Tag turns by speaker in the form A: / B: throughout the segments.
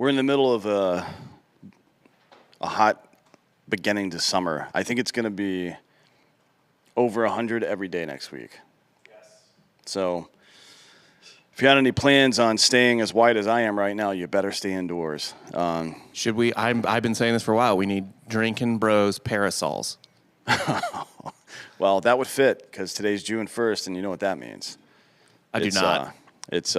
A: We're in the middle of a hot beginning to summer. I think it's going to be over 100 every day next week. Yes. So if you had any plans on staying as white as I am right now, you better stay indoors.
B: Should we? I've been saying this for a while. We need drinking bros parasols.
A: Well, that would fit because today's June 1st, and you know what that means.
B: I do not.
A: It's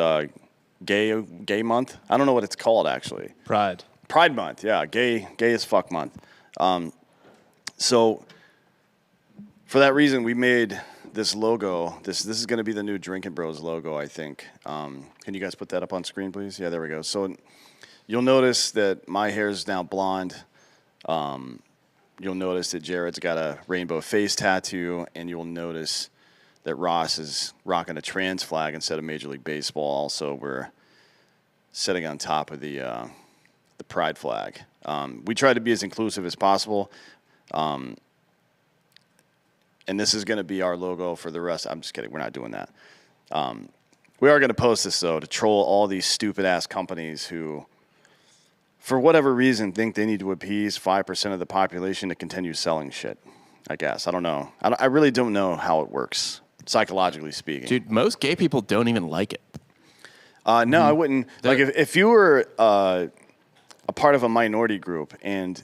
A: gay month. I don't know what it's called actually.
C: Pride
A: month. Yeah, gay as fuck month. So for that reason, we made this logo. This is going to be the new Drinking Bros logo, I think. Can you guys put that up on screen, please? Yeah, there we go. So you'll notice that my hair is now blonde. You'll notice that Jared's got a rainbow face tattoo, and you'll notice that Ross is rocking a trans flag instead of Major League Baseball. Also, we're sitting on top of the pride flag. We try to be as inclusive as possible. And this is going to be our logo for the rest. I'm just kidding. We're not doing that. We are going to post this, though, to troll all these stupid-ass companies who, for whatever reason, think they need to appease 5% of the population to continue selling shit, I guess. I don't know. I really don't know how it works, psychologically speaking.
B: Dude, most gay people don't even like it.
A: No, I wouldn't. Like, if you were a part of a minority group and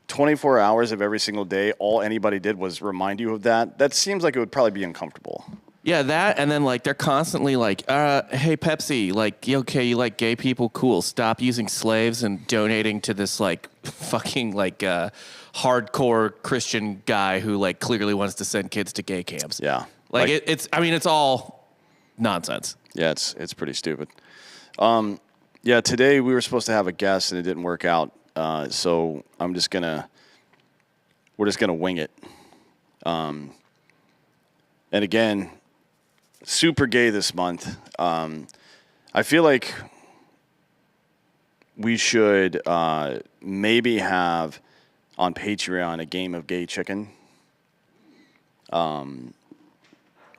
A: 24 hours of every single day, all anybody did was remind you of that seems like it would probably be uncomfortable.
B: Yeah, that, and then, like, they're constantly like, hey, Pepsi, like, okay, you like gay people? Cool. Stop using slaves and donating to this, like, fucking, like, hardcore Christian guy who, like, clearly wants to send kids to gay camps.
A: Yeah.
B: Like it's all nonsense.
A: Yeah, it's pretty stupid. Yeah, today we were supposed to have a guest, and it didn't work out. So we're just gonna wing it. And again, super gay this month. I feel like we should maybe have on Patreon a game of gay chicken.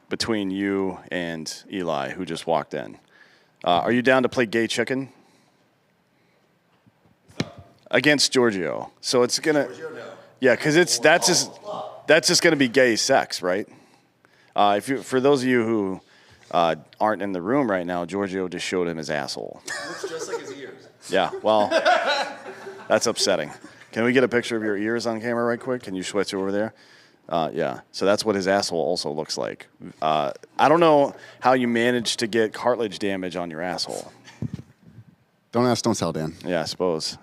A: Between you and Eli, who just walked in. Are you down to play gay chicken? Against Giorgio. So it's gonna, yeah, because that's just gonna be gay sex, right? For those of you who aren't in the room right now, Giorgio just showed him his asshole.
D: Looks just like his ears.
A: Yeah, well, that's upsetting. Can we get a picture of your ears on camera right quick? Can you switch over there? Yeah, so that's what his asshole also looks like. I don't know how you managed to get cartilage damage on your asshole.
E: Don't ask, don't tell, Dan.
A: Yeah, I suppose.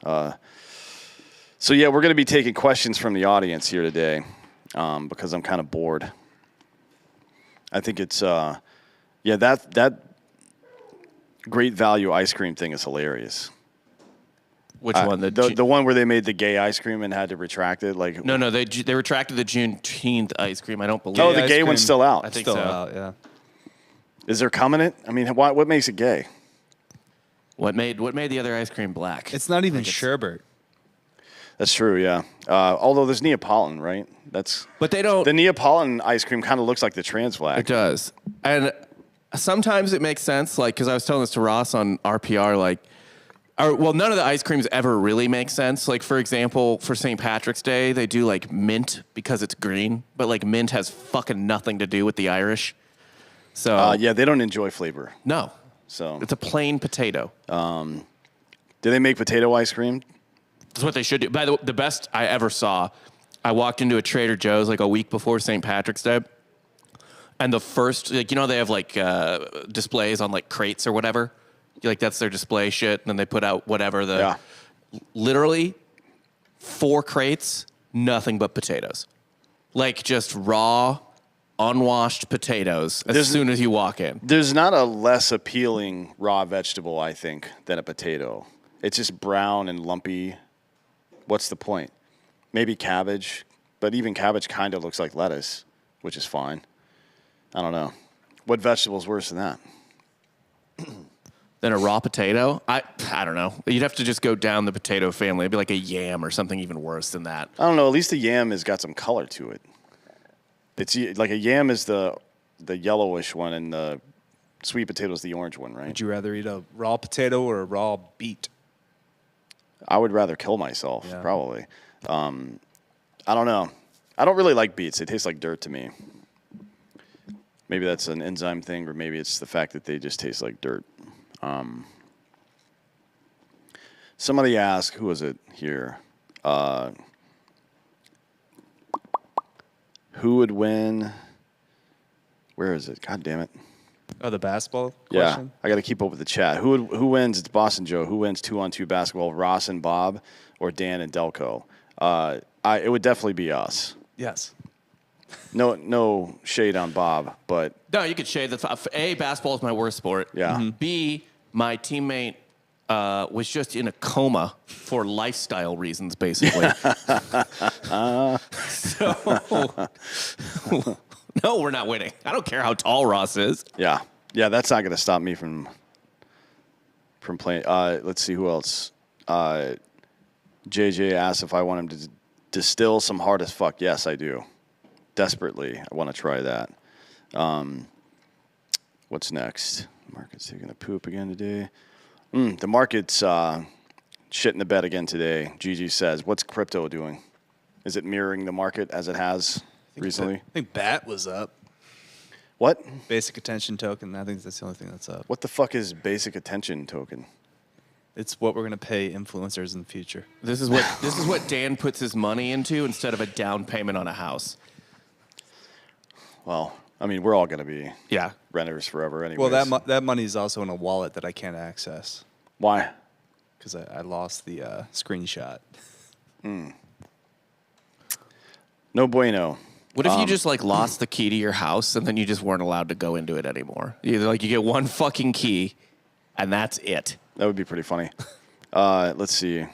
A: So yeah, we're going to be taking questions from the audience here today because I'm kind of bored. I think it's, that great value ice cream thing is hilarious.
B: Which one?
A: The one where they made the gay ice cream and had to retract it? Like
B: No, they retracted the Juneteenth ice cream. I don't believe.
A: Oh, the gay one's still out.
B: I think
C: Still
B: so.
C: out, yeah.
A: Is there cum in it? I mean, what makes it gay?
B: What made the other ice cream black?
C: It's not even sherbet.
A: That's true, yeah. Although there's Neapolitan, right?
B: But they don't.
A: The Neapolitan ice cream kind of looks like the trans flag.
B: It does, and sometimes it makes sense. Like, because I was telling this to Ross on RPR, like. None of the ice creams ever really make sense. Like, for example, for St. Patrick's Day, they do, like, mint because it's green. But, like, mint has fucking nothing to do with the Irish. So
A: yeah, they don't enjoy flavor.
B: No.
A: So
B: it's a plain potato.
A: Do they make potato ice cream?
B: That's what they should do. By the way, the best I ever saw, I walked into a Trader Joe's, like, a week before St. Patrick's Day. And the first, like, you know, they have, like, displays on, like, crates or whatever. Like, that's their display shit, and then they put out whatever literally 4 crates, nothing but potatoes. Like, just raw, unwashed potatoes as soon as you walk in.
A: There's not a less appealing raw vegetable, I think, than a potato. It's just brown and lumpy. What's the point? Maybe cabbage, but even cabbage kind of looks like lettuce, which is fine. I don't know. What vegetable's worse than that?
B: Than a raw potato? I don't know. You'd have to just go down the potato family. It'd be like a yam or something even worse than that.
A: I don't know. At least a yam has got some color to it. It's like a yam is the yellowish one, and the sweet potato is the orange one, right?
C: Would you rather eat a raw potato or a raw beet?
A: I would rather kill myself,
C: Yeah.
A: probably. I don't know. I don't really like beets. They taste like dirt to me. Maybe that's an enzyme thing, or maybe it's the fact that they just taste like dirt. Somebody asked, who was it here? Who would win? Where is it? God damn it.
C: Oh, the basketball
A: Yeah,
C: question?
A: I got to keep up with the chat. Who wins? It's Boston Joe. Who wins 2-on-2 basketball? Ross and Bob, or Dan and Delco? It would definitely be us.
C: Yes.
A: No shade on Bob, but
B: No, you could shade the A, basketball is my worst sport.
A: yeah.
B: B, my teammate was just in a coma for lifestyle reasons, basically. So, no, we're not winning. I don't care how tall Ross is.
A: Yeah, that's not going to stop me from playing. Let's see who else. JJ asked if I want him to distill some hard as fuck. Yes, I do. Desperately, I want to try that. What's next? Market's taking a poop again today. The market's shit in the bed again today. Gigi says, "What's crypto doing? Is it mirroring the market as it has recently?"
C: I think BAT was up.
A: What?
C: Basic attention token. I think that's the only thing that's up.
A: What the fuck is basic attention token?
C: It's what we're going to pay influencers in the future.
B: This is what Dan puts his money into instead of a down payment on a house.
A: Well, I mean, we're all going to be
B: Yeah.
A: renters forever anyway.
C: Well, that money is also in a wallet that I can't access
A: Why?
C: because I lost the screenshot.
A: No bueno.
B: What if you just lost the key to your house and then you just weren't allowed to go into it anymore? You get one fucking key, and that's it.
A: That would be pretty funny. Let's see.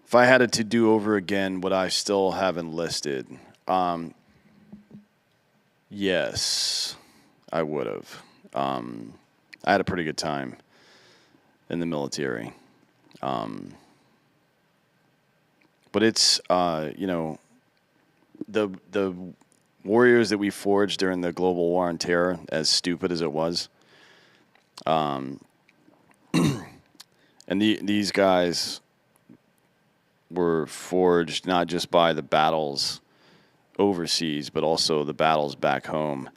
A: If I had it to do over again, would I still have enlisted? Yes, I would have. I had a pretty good time in the military. But it's, the warriors that we forged during the global war on terror, as stupid as it was, and these guys were forged not just by the battles overseas, but also the battles back home.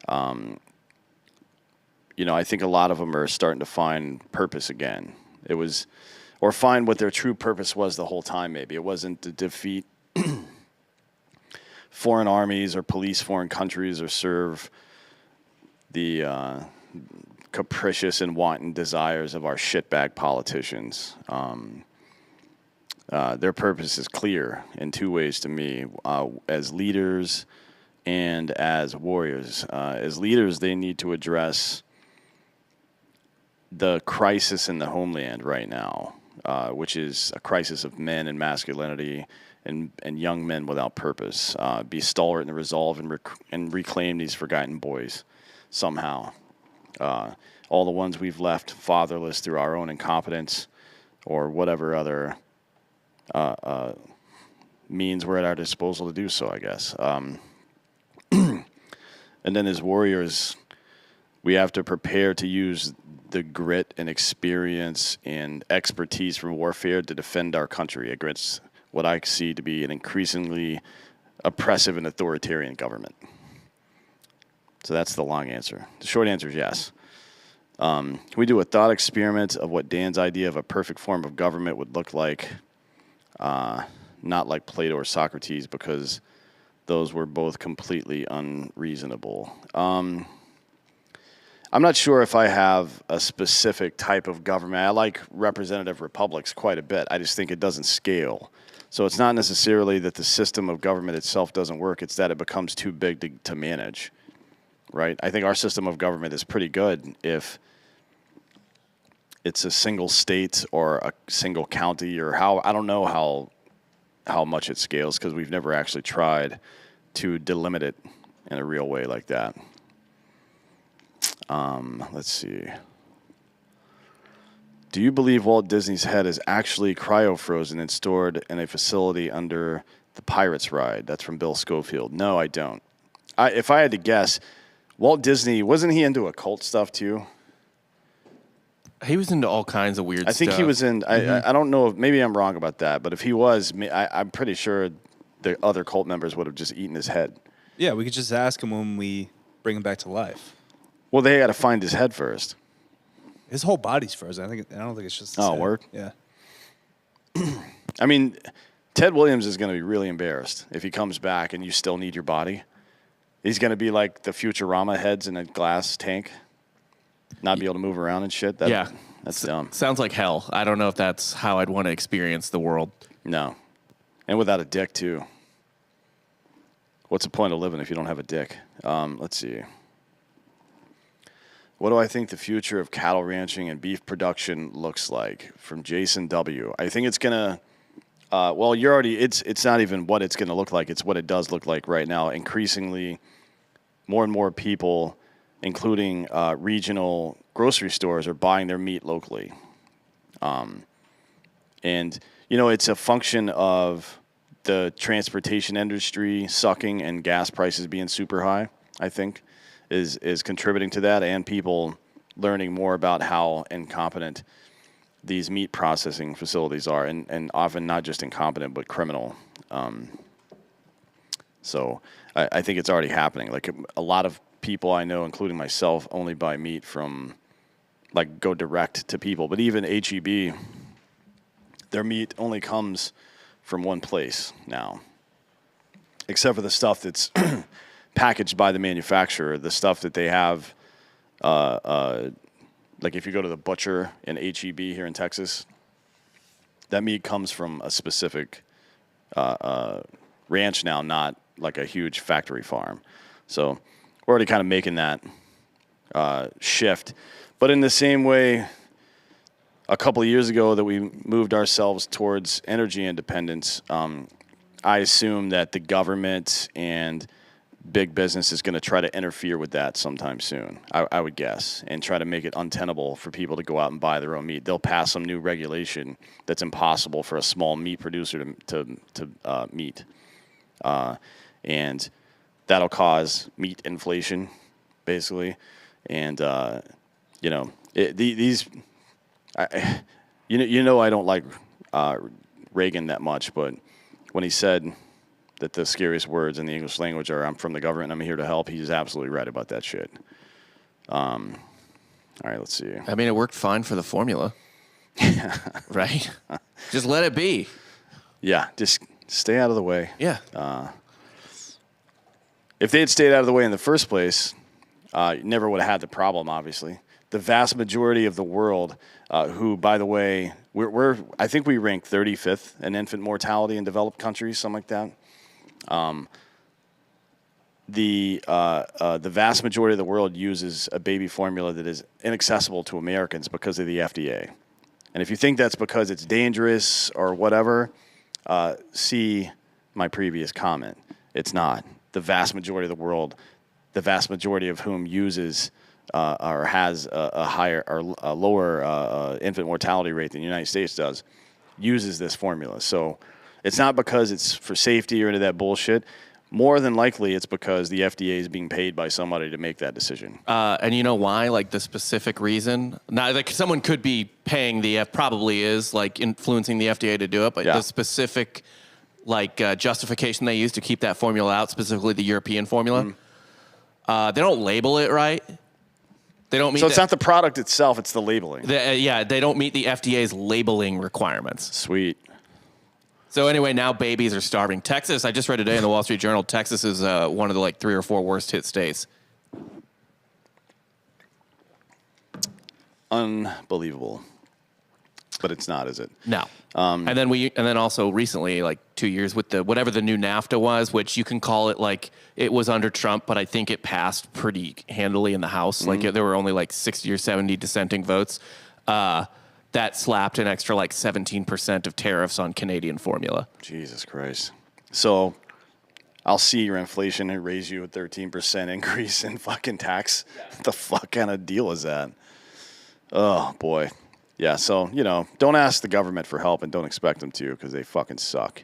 A: I think a lot of them are starting to find purpose again. Or find what their true purpose was the whole time, maybe. It wasn't to defeat foreign armies or police foreign countries or serve the capricious and wanton desires of our shitbag politicians. Their purpose is clear in two ways to me, as leaders and as warriors. As leaders, they need to address the crisis in the homeland right now, which is a crisis of men and masculinity and young men without purpose. Be stalwart in the resolve and reclaim these forgotten boys somehow. All the ones we've left fatherless through our own incompetence or whatever other means we're at our disposal to do so, I guess. And then as warriors, we have to prepare to use the grit and experience and expertise from warfare to defend our country against what I see to be an increasingly oppressive and authoritarian government. So that's the long answer. The short answer is yes. Can we do a thought experiment of what Dan's idea of a perfect form of government would look like? Not like Plato or Socrates, because those were both completely unreasonable. I'm not sure if I have a specific type of government. I like representative republics quite a bit. I just think it doesn't scale. So it's not necessarily that the system of government itself doesn't work. It's that it becomes too big to manage, right? I think our system of government is pretty good if it's a single state or a single county or I don't know how much it scales because we've never actually tried to delimit it in a real way like that. Let's see. Do you believe Walt Disney's head is actually cryo-frozen and stored in a facility under the Pirates ride? That's from Bill Schofield. No, I don't. If I had to guess, Walt Disney, wasn't he into occult stuff too?
B: He was into all kinds of weird stuff.
A: I think he was in. I don't know. Maybe I'm wrong about that, but if he was, I'm pretty sure the other cult members would have just eaten his head.
C: Yeah, we could just ask him when we bring him back to life.
A: Well, they got to find his head first.
C: His whole body's frozen. I don't think it's just his head.
A: Word?
C: Yeah.
A: I mean, Ted Williams is going to be really embarrassed if he comes back and you still need your body. He's going to be like the Futurama heads in a glass tank, not be able to move around and shit. That's dumb.
B: Sounds like hell. I don't know if that's how I'd want to experience the world.
A: No. And without a dick, too. What's the point of living if you don't have a dick? Let's see. What do I think the future of cattle ranching and beef production looks like? From Jason W. I think it's going to, it's not even what it's going to look like. It's what it does look like right now. Increasingly, more and more people, including regional grocery stores, are buying their meat locally. And, it's a function of the transportation industry sucking and gas prices being super high, I think, is contributing to that, and people learning more about how incompetent these meat processing facilities are, and often not just incompetent, but criminal. So I think it's already happening. Like a lot of people I know, including myself, only buy meat from, like, go direct to people. But even H-E-B, their meat only comes from one place now, except for the stuff that's packaged by the manufacturer. The stuff that they have, like if you go to the butcher in H-E-B here in Texas, that meat comes from a specific ranch now, not like a huge factory farm. So we're already kind of making that shift. But in the same way, a couple of years ago that we moved ourselves towards energy independence, I assume that the government and big business is going to try to interfere with that sometime soon, I would guess, and try to make it untenable for people to go out and buy their own meat. They'll pass some new regulation that's impossible for a small meat producer to meet. And that'll cause meat inflation, basically. And, I don't like Reagan that much, but when he said that the scariest words in the English language are "I'm from the government, I'm here to help," he's absolutely right about that shit. All right, let's see.
B: I mean, it worked fine for the formula. Right? Just let it be.
A: Yeah, just stay out of the way.
B: Yeah.
A: If they had stayed out of the way in the first place, you never would have had the problem, obviously. The vast majority of the world, who, by the way, I think we rank 35th in infant mortality in developed countries, something like that. The vast majority of the world uses a baby formula that is inaccessible to Americans because of the FDA. And if you think that's because it's dangerous or whatever, see my previous comment. It's not. The vast majority of the world, the vast majority of whom uses or has a higher or a lower infant mortality rate than the United States does, uses this formula. So it's not because it's for safety or any of that bullshit. More than likely, it's because the FDA is being paid by somebody to make that decision.
B: And you know why? Like the specific reason? Now, like someone could be paying probably is like influencing the FDA to do it, but the specific justification they use to keep that formula out, specifically the European formula, they don't label it right. They don't meet.
A: So it's not the product itself; it's the labeling.
B: They don't meet the FDA's labeling requirements.
A: Sweet.
B: So anyway, now babies are starving. Texas, I just read today in the Wall Street Journal, Texas is one of the 3 or 4 worst hit states.
A: Unbelievable. But it's not, is it?
B: No. And then also recently, 2 years with whatever the new NAFTA was, which you can call it it was under Trump, but I think it passed pretty handily in the House. Mm-hmm. There were only 60 or 70 dissenting votes. That slapped an extra 17% of tariffs on Canadian formula.
A: Jesus Christ. So I'll see your inflation and raise you a 13% increase in fucking tax. Yeah. What the fuck kind of deal is that? Oh, boy. Yeah, so, don't ask the government for help and don't expect them to because they fucking suck.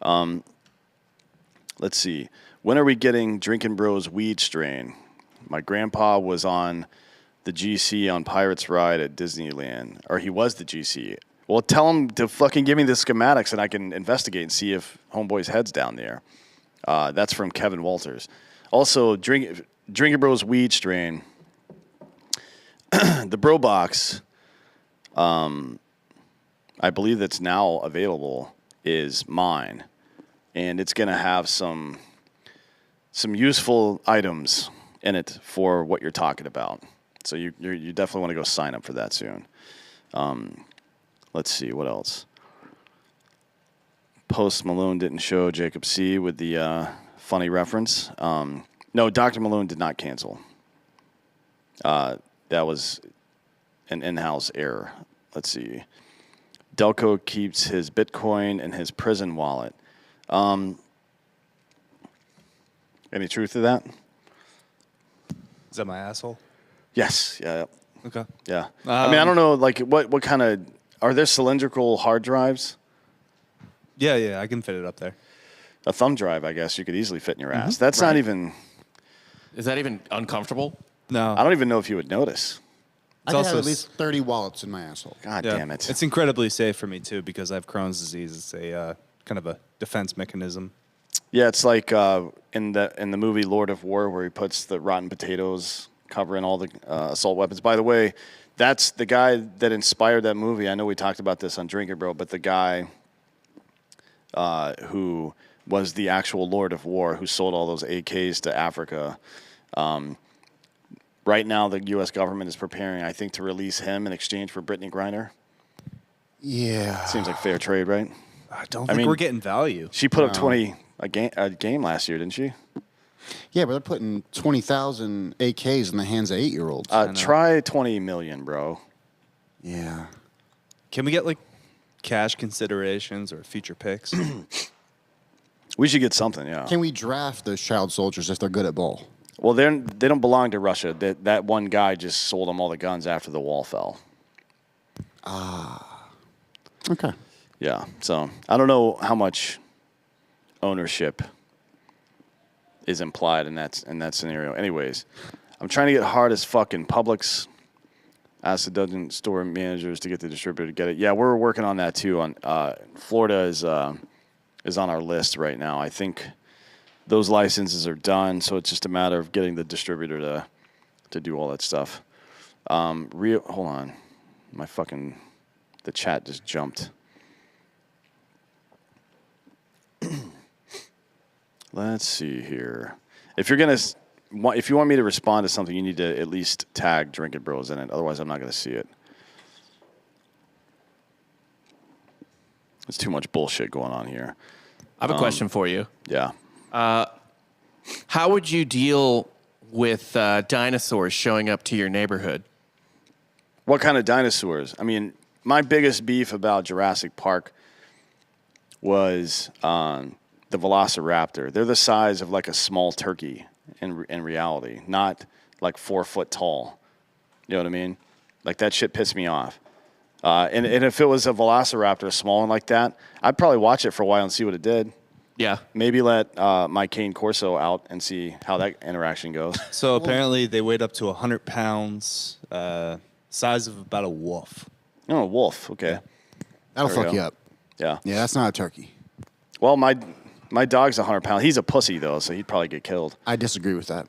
A: Let's see. When are we getting Drinkin' Bros weed strain? My grandpa was on the GC on Pirates Ride at Disneyland, or he was the GC. Well, tell him to fucking give me the schematics and I can investigate and see if Homeboy's head's down there. That's from Kevin Walters. Also, Drinking Bros Weed Strain. The Bro Box, I believe that's now available, is mine. And it's going to have some useful items in it for what you're talking about. So you definitely want to go sign up for that soon. Let's see, what else? Post Malone didn't show Jacob C. with the funny reference. No, Dr. Malone did not cancel. That was an in-house error. Let's see. Delco keeps his Bitcoin in his prison wallet. Any truth to that?
C: Is that my asshole?
A: Yes. Yeah.
C: Okay.
A: Yeah. I mean, I don't know, like, what kind of... Are there cylindrical hard drives?
C: Yeah, I can fit it up there.
A: A thumb drive, I guess, you could easily fit in your ass. That's not even...
B: Is that even uncomfortable?
C: No.
A: I don't even know if you would notice.
E: I could have
C: also
E: at least 30 wallets in my asshole.
A: God
C: Yeah.
A: damn it.
C: It's incredibly safe for me, too, because I have Crohn's disease. It's a kind of a defense mechanism.
A: Yeah, it's like in the movie Lord of War where he puts the rotten potatoes covering all the assault weapons. By the way, that's the guy that inspired that movie. I know we talked about this on Drinker Bro, but the guy who was the actual Lord of War who sold all those AKs to Africa. Right now, the U.S. government is preparing, I think, to release him in exchange for Brittany Griner.
E: Yeah.
A: Seems like fair trade, right?
C: I don't think
A: mean,
C: we're getting value.
A: She put up 20 a game last year, didn't she?
E: Yeah, but they're putting 20,000 AKs in the hands of 8-year-olds.
A: Try 20 million, bro.
E: Yeah.
C: Can we get, like, cash considerations or future picks?
A: We should get something, yeah.
E: Can we draft those child soldiers if they're good at ball?
A: Well, they don't belong to Russia. That one guy just sold them all the guns after the wall fell.
E: Okay.
A: Yeah, so I don't know how much ownership is implied in that scenario. Anyways, I'm trying to get hard as fuck in Publix. Ask the dozen store managers to get the distributor to get it. Yeah, we're working on that too. On Florida is on our list right now. I think those licenses are done, so it's just a matter of getting the distributor to do all that stuff. Hold on, the chat just jumped. Let's see here. If you want me to respond to something, you need to at least tag Drinking Bros in it. Otherwise, I'm not going to see it. There's too much bullshit going on here.
B: I have a question for you.
A: Yeah.
B: How would you deal with dinosaurs showing up to your neighborhood?
A: What kind of dinosaurs? I mean, my biggest beef about Jurassic Park was the Velociraptor. They're the size of like a small turkey in reality, not like 4 foot tall. You know what I mean? Like that shit pissed me off. And if it was a Velociraptor, a small one like that, I'd probably watch it for a while and see what it did.
B: Yeah.
A: Maybe let my Cane Corso out and see how that interaction goes.
C: So apparently they weighed up to 100 pounds, size of about a wolf.
A: Oh, wolf. Okay.
E: That'll
A: There we
E: fuck
A: go.
E: you up.
A: Yeah.
E: Yeah, that's not a turkey.
A: Well, my dog's 100 pounds. He's a pussy, though, so he'd probably get killed.
E: I disagree with that.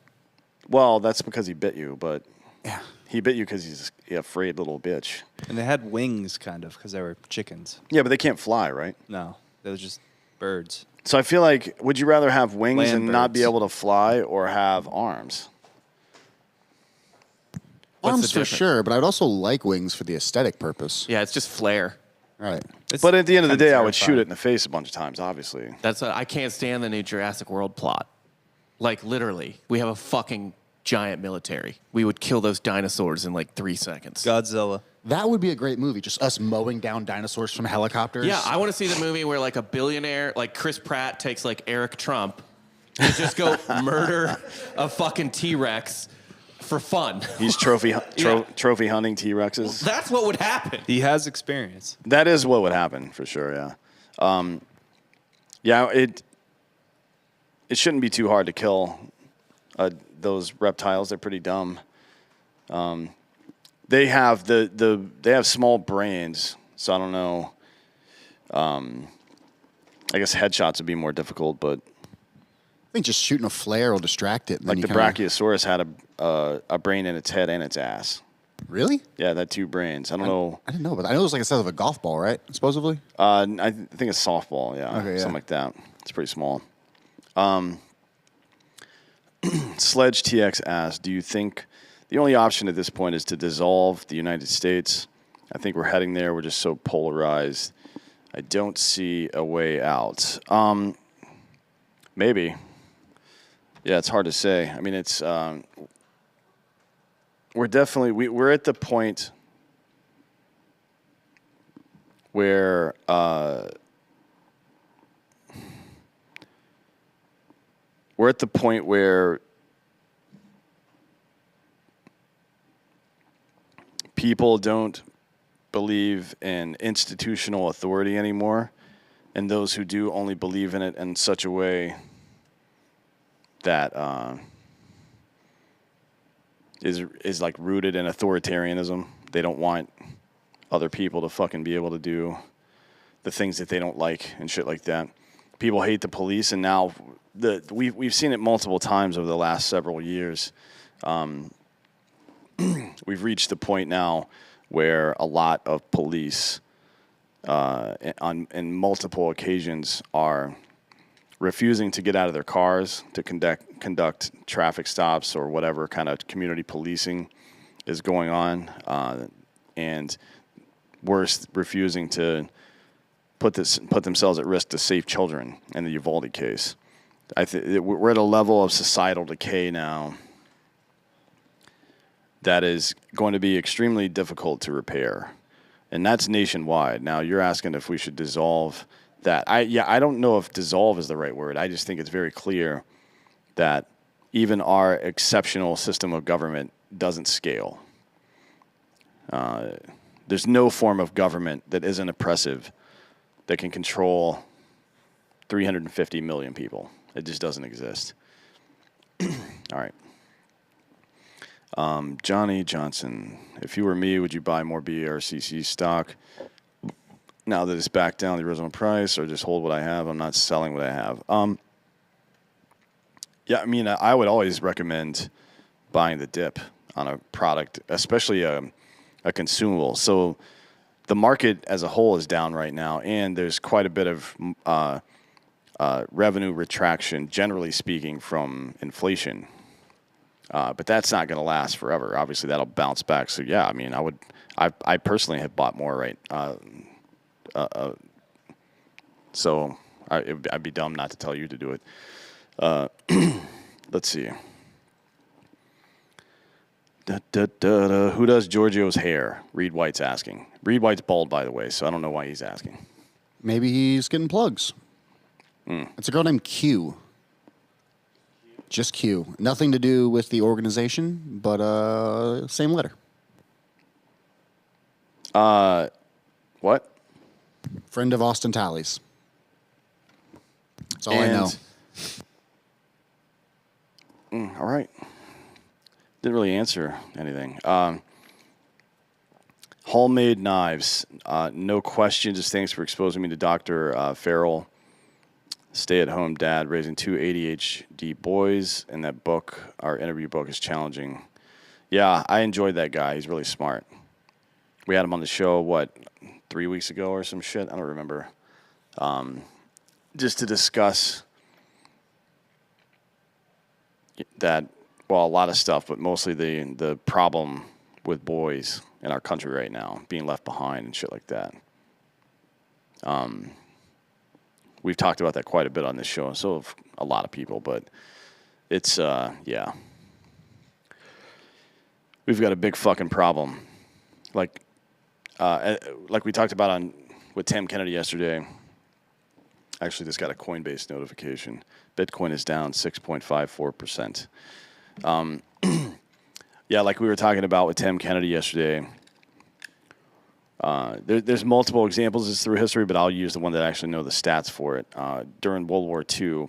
A: Well, that's because he bit you, but
E: Yeah.
A: he bit you because he's an afraid little bitch.
C: And they had wings, kind of, because they were chickens.
A: Yeah, but they can't fly, right?
C: No, they were just birds.
A: So I feel like, would you rather have wings
C: Land
A: and not be
C: birds.
A: able to fly or have arms?
B: What's
E: Arms
B: the
E: for
B: difference?
E: sure, but I'd also like wings for the aesthetic purpose.
B: Yeah, it's just flair.
E: Right.
C: It's
A: But at the end of the
C: kinda
A: day, I would shoot
C: terrifying.
A: it in the face a bunch of times, obviously.
B: I can't stand the new Jurassic World plot. Like literally, we have a fucking giant military. We would kill those dinosaurs in like 3 seconds.
C: Godzilla.
E: That would be a great movie, just us mowing down dinosaurs from helicopters.
B: Yeah, I want to see the movie where like a billionaire, like Chris Pratt, takes like Eric Trump and just go murder a fucking T-Rex for fun.
A: He's trophy hunting T-Rexes.
B: That's what would happen.
C: He has experience.
A: That is what would happen for sure. Yeah. It shouldn't be too hard to kill those reptiles. They're pretty dumb. they have they have small brains, so I don't know. I guess headshots would be more difficult, but
E: I think just shooting a flare will distract it. And
A: like
E: then
A: the
E: you kinda,
A: Brachiosaurus had a brain in its head and its ass.
E: Really?
A: Yeah, it had two brains. I don't know.
E: I didn't know, but I know it was like the size of a golf ball, right? Supposedly.
A: I think it's softball. Yeah,
E: Okay, yeah.
A: something like that. It's pretty small. Sledge TX asks, do you think the only option at this point is to dissolve the United States? I think we're heading there. We're just so polarized. I don't see a way out. Maybe. Yeah, it's hard to say. I mean, it's we're definitely we're at the point where we're at the point where people don't believe in institutional authority anymore, and those who do only believe in it in such a way that is like rooted in authoritarianism. They don't want other people to fucking be able to do the things that they don't like and shit like that. People hate the police, and now we've seen it multiple times over the last several years. We've reached the point now where a lot of police, in multiple occasions, are refusing to get out of their cars to conduct traffic stops or whatever kind of community policing is going on, and worse, refusing to put themselves at risk to save children in the Uvalde case. We're at a level of societal decay now that is going to be extremely difficult to repair, and that's nationwide. Now, you're asking if we should dissolve that. I don't know if dissolve is the right word. I just think it's very clear that even our exceptional system of government doesn't scale. There's no form of government that isn't oppressive that can control 350 million people. It just doesn't exist. All right. Johnny Johnson, if you were me, would you buy more BRCC stock now that it's back down the original price, or just hold what I have? I'm not selling what I have. Yeah, I mean, I would always recommend buying the dip on a product, especially a consumable. So the market as a whole is down right now, and there's quite a bit of revenue retraction, generally speaking, from inflation. But that's not going to last forever. Obviously, that'll bounce back. So yeah, I mean, I personally have bought more, right? So I'd be dumb not to tell you to do it. Let's see. Who does Giorgio's hair? Reed White's asking. Reed White's bald, by the way, so I don't know why he's asking.
E: Maybe he's getting plugs. It's a girl named Q. Just Q. Nothing to do with the organization, but same letter.
A: What?
E: Friend of Austin Talley's. That's all I know.
A: All right. Didn't really answer anything. Homemade knives. No question. Just thanks for exposing me to Dr. Farrell. Stay-at-home dad raising two ADHD boys. And that book, our interview book, is challenging. Yeah, I enjoyed that guy. He's really smart. We had him on the show, 3 weeks ago or some shit? I don't remember. Just to discuss that, well, a lot of stuff, but mostly the problem with boys in our country right now, being left behind and shit like that. We've talked about that quite a bit on this show, and so have a lot of people, but it's, yeah. We've got a big fucking problem. Like we talked about with Tim Kennedy yesterday. Actually, just got a Coinbase notification. Bitcoin is down 6.54%. Yeah, like we were talking about with Tim Kennedy yesterday. There's multiple examples through history, but I'll use the one that I actually know the stats for it. During World War II,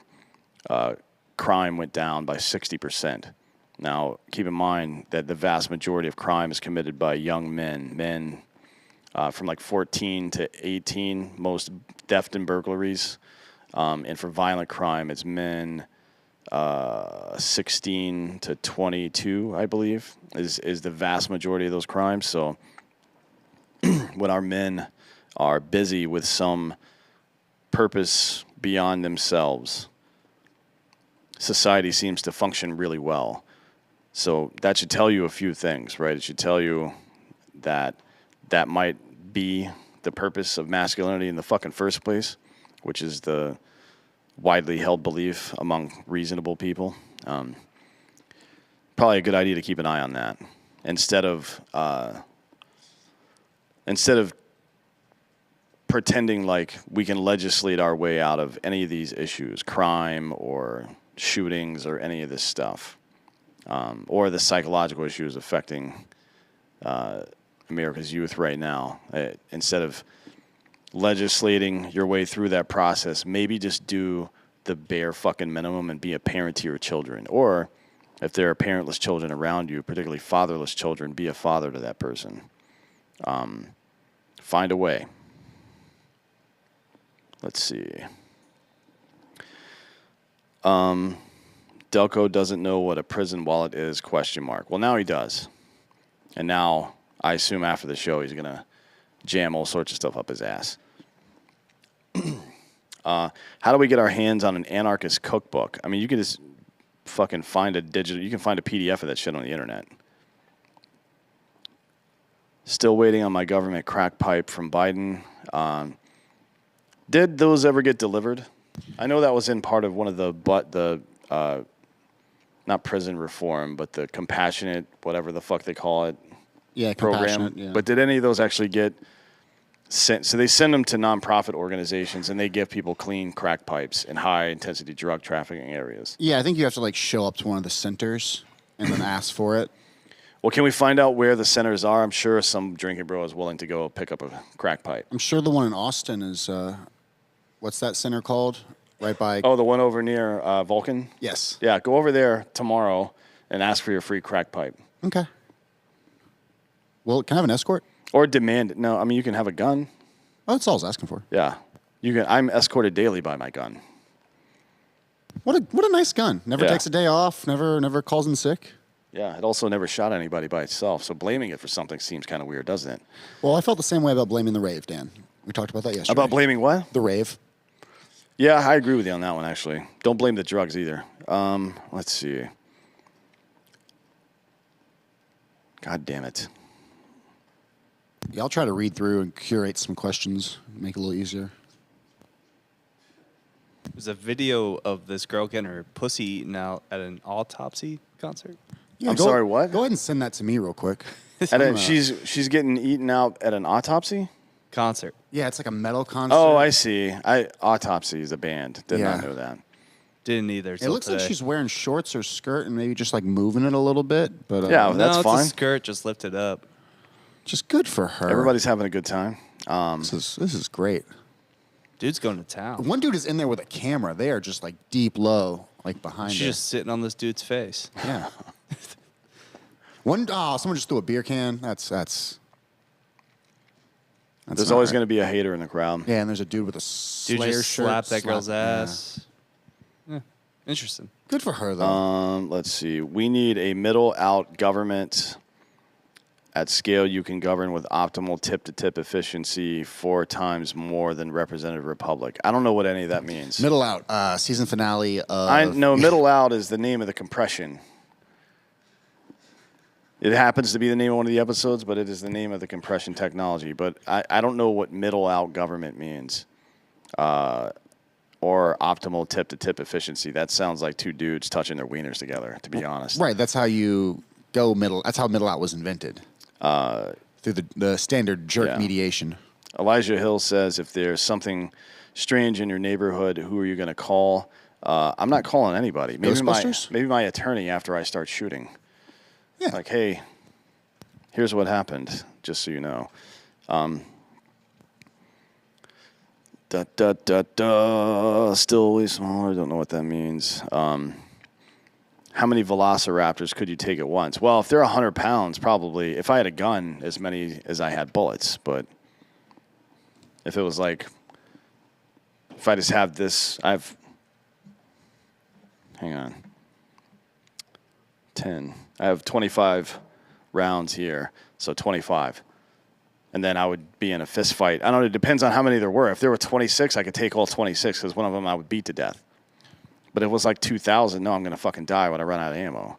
A: crime went down by 60%. Now, keep in mind that the vast majority of crime is committed by young men from like 14 to 18, most theft and burglaries. And for violent crime, it's men 16 to 22, I believe, is the vast majority of those crimes. So when our men are busy with some purpose beyond themselves, society seems to function really well. So that should tell you a few things, right? It should tell you that that might be the purpose of masculinity in the fucking first place, which is the widely held belief among reasonable people. Probably a good idea to keep an eye on that instead of pretending like we can legislate our way out of any of these issues, crime or shootings or any of this stuff, or the psychological issues affecting America's youth right now. Instead of legislating your way through that process, maybe just do the bare fucking minimum and be a parent to your children. Or if there are parentless children around you, particularly fatherless children, be a father to that person. Find a way. Let's see. Delco doesn't know what a prison wallet is, ? Well, now he does. And now, I assume after the show, he's going to jam all sorts of stuff up his ass. How do we get our hands on an anarchist cookbook? I mean, you can just fucking find you can find a PDF of that shit on the internet. Still waiting on my government crack pipe from Biden. Did those ever get delivered? I know that was in part of one of the not prison reform, but the compassionate, whatever the fuck they call it, program.
E: Yeah.
A: But did any of those actually get sent? So they send them to nonprofit organizations, and they give people clean crack pipes in high-intensity drug trafficking areas.
E: Yeah, I think you have to like show up to one of the centers and then ask for it.
A: Well, can we find out where the centers are? I'm sure some drinking bro is willing to go pick up a crack pipe.
E: I'm sure the one in Austin is, what's that center called? Right by...
A: Oh, the one over near Vulcan?
E: Yes.
A: Yeah, go over there tomorrow and ask for your free crack pipe.
E: Okay. Well, can I have an escort?
A: Or demand it. No, I mean, you can have a gun.
E: Oh, that's all I was asking for.
A: Yeah. You can. I'm escorted daily by my gun.
E: What a nice gun. Never takes a day off, never calls in sick.
A: Yeah, it also never shot anybody by itself, so blaming it for something seems kind of weird, doesn't it?
E: Well, I felt the same way about blaming the rave, Dan. We talked about that yesterday.
A: About blaming what?
E: The rave.
A: Yeah, I agree with you on that one, actually. Don't blame the drugs either. Let's see. God damn it.
E: Yeah, I'll try to read through and curate some questions, make it a little easier.
C: There's a video of this girl getting her pussy eaten out at an autopsy concert.
E: Yeah,
A: I'm sorry, what?
E: Go ahead and send that to me real quick.
A: She's getting eaten out at an autopsy?
C: Concert.
E: Yeah, it's like a metal concert.
A: Oh, I see. Autopsy is a band. Did not know that.
C: Didn't either.
E: It looks like she's wearing shorts or skirt and maybe just like moving it a little bit. But
A: Yeah, that's
C: no,
A: fine.
C: it's a skirt, just lift it up.
E: Just good for her.
A: Everybody's having a good time.
E: This is great.
C: Dude's going to town.
E: One dude is in there with a camera. They are just like deep low, like behind
C: She's
E: her.
C: just sitting on this dude's face.
E: Yeah. Someone just threw a beer can. That's
A: There's always going to be a hater in the crowd.
E: Yeah, and there's a dude with a
C: Dude
E: Slayer
C: just
E: shirt.
C: slapped that girl's
E: Yeah.
C: ass. Yeah. Interesting.
E: Good for her, though.
A: Let's see. We need a middle-out government at scale you can govern with optimal tip-to-tip efficiency 4 times more than representative republic. I don't know what any of that means.
E: Middle out. Season finale of...
A: I know middle out is the name of the compression. It happens to be the name of one of the episodes, but it is the name of the compression technology. But I don't know what middle out government means. Or optimal tip-to-tip efficiency. That sounds like 2 dudes touching their wieners together, to be honest.
E: Right, that's how you go middle. That's how middle out was invented. Through the standard jerk mediation.
A: Elijah Hill says, if there's something strange in your neighborhood, who are you going to call? I'm not calling anybody. Maybe my attorney after I start shooting.
E: Yeah.
A: Like, hey, here's what happened, just so you know. Still way smaller. Don't know what that means. how many velociraptors could you take at once? Well, if they're 100 pounds, probably. If I had a gun, as many as I had bullets. But if it was like, if I just have this, hang on, 10. I have 25 rounds here, so 25. And then I would be in a fist fight. I don't know, it depends on how many there were. If there were 26, I could take all 26 because one of them I would beat to death. But if it was like 2,000, no, I'm going to fucking die when I run out of ammo.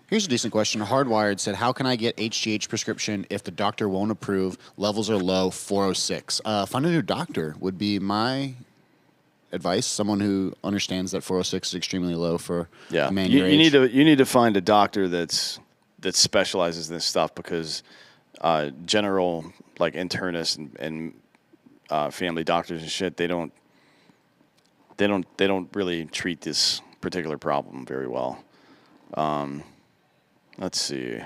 E: Here's a decent question. Hardwired said, how can I get HGH prescription if the doctor won't approve? Levels are low, 406. Find a new doctor would be my advice. Someone who understands that 406 is extremely low for a man your age.
A: You need to find a doctor that specializes in this stuff because general like internists and family doctors and shit, they don't really treat this particular problem very well. Let's see.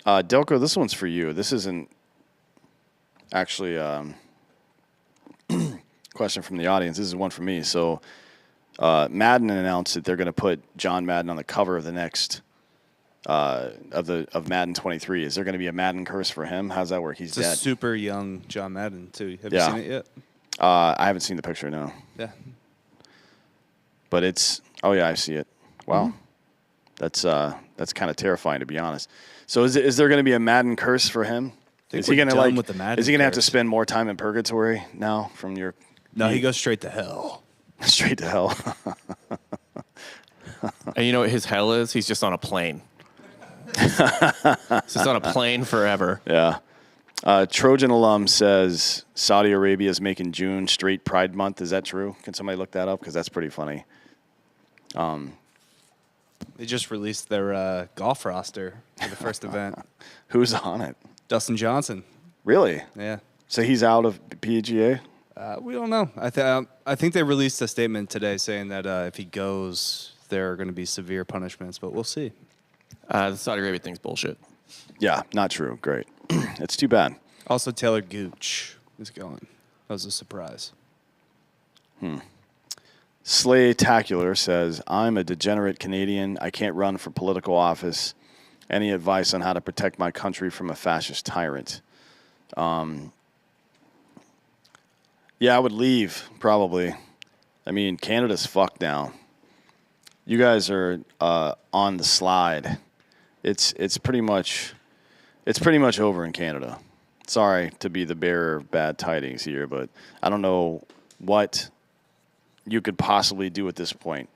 A: Delco, this one's for you. This isn't actually a question from the audience. This is one for me. So Madden announced that they're going to put John Madden on the cover of the next of Madden 23. Is there going to be a Madden curse for him? How's that work? He's
C: It's
A: dead.
C: a super young John Madden, too. Have
A: Yeah.
C: you seen it yet?
A: I haven't seen the picture, no.
C: Yeah.
A: But it's I see it. Wow, that's kind of terrifying, to be honest. So is there going to be a Madden curse for him? Is he
C: we're
A: going to
C: done with the Madden
A: Is he going to have to
C: curse.
A: spend more time in purgatory now from your?
C: No, he goes straight to hell.
A: Straight to hell.
B: And you know what his hell is? He's just on a plane. He's just on a plane forever.
A: Yeah. Trojan alum says Saudi Arabia is making June straight Pride Month. Is that true? Can somebody look that up? Because that's pretty funny.
C: They just released their golf roster for the first event.
A: Who's on it?
C: Dustin Johnson.
A: Really?
C: Yeah.
A: So he's out of PGA?
C: We don't know. I think they released a statement today saying that if he goes, there are going to be severe punishments, but we'll see.
B: The Saudi Arabia thing's bullshit.
A: Yeah, not true. Great. It's too bad.
C: Also, Taylor Gooch is going. That was a surprise.
A: Slaytacular says, I'm a degenerate Canadian. I can't run for political office. Any advice on how to protect my country from a fascist tyrant? Yeah, I would leave, probably. I mean, Canada's fucked now. You guys are on the slide. It's pretty much over in Canada. Sorry to be the bearer of bad tidings here, but I don't know what you could possibly do at this point